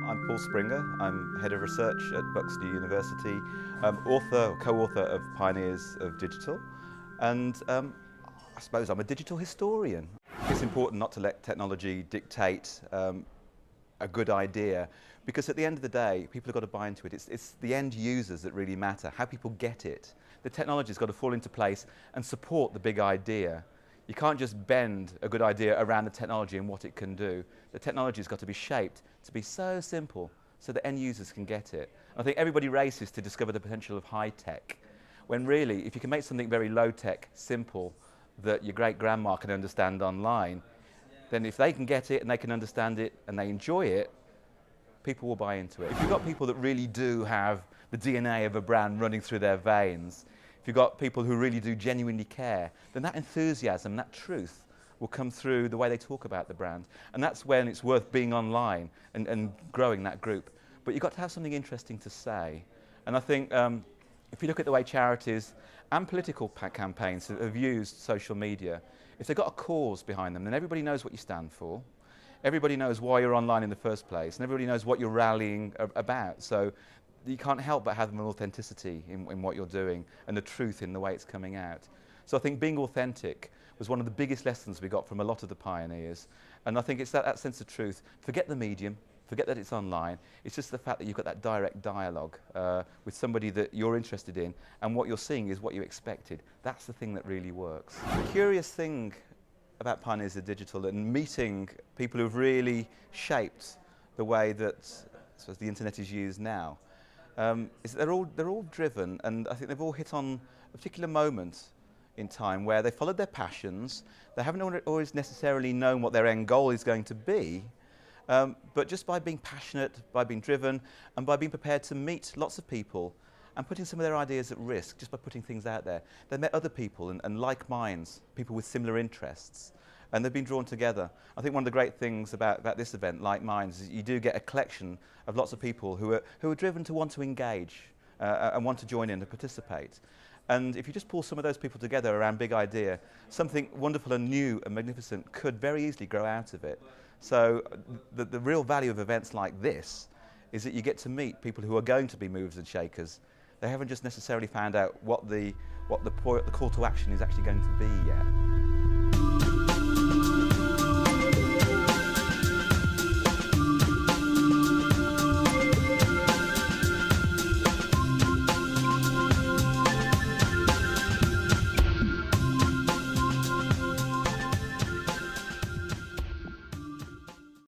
I'm Paul Springer. I'm Head of Research at Buxton University, co-author of Pioneers of Digital, and I suppose I'm a digital historian. It's important not to let technology dictate a good idea, because at the end of the day, people have got to buy into it. It's the end users that really matter, how people get it. The technology's got to fall into place and support the big idea. You can't just bend a good idea around the technology and what it can do. The technology's got to be shaped to be so simple so that end users can get it. I think everybody races to discover the potential of high tech, when really, if you can make something very low tech, simple, that your great-grandma can understand online, then if they can get it and they can understand it and they enjoy it, people will buy into it. If you've got people that really do have the DNA of a brand running through their veins, if you've got people who really do genuinely care, then that enthusiasm, that truth, will come through the way they talk about the brand. And that's when it's worth being online and growing that group. But you've got to have something interesting to say. And I think if you look at the way charities and political campaigns have used social media, if they've got a cause behind them, then everybody knows what you stand for. Everybody knows why you're online in the first place, and everybody knows what you're rallying about. So you can't help but have an authenticity in what you're doing and the truth in the way it's coming out. So I think being authentic was one of the biggest lessons we got from a lot of the pioneers. And I think it's that sense of truth. Forget the medium, forget that it's online. It's just the fact that you've got that direct dialogue with somebody that you're interested in, and what you're seeing is what you expected. That's the thing that really works. The curious thing about Pioneers of Digital and meeting people who've really shaped the way that the internet is used now is that they're all driven, and I think they've all hit on a particular moment in time where they followed their passions. They haven't always necessarily known what their end goal is going to be, but just by being passionate, by being driven, and by being prepared to meet lots of people and putting some of their ideas at risk just by putting things out there, they met other people and like minds, people with similar interests, and they've been drawn together. I think one of the great things about this event, Like Minds, is you do get a collection of lots of people who are driven to want to engage and want to join in and participate. And if you just pull some of those people together around a big idea, something wonderful and new and magnificent could very easily grow out of it. So the real value of events like this is that you get to meet people who are going to be movers and shakers. They haven't just necessarily found out what the call to action is actually going to be yet.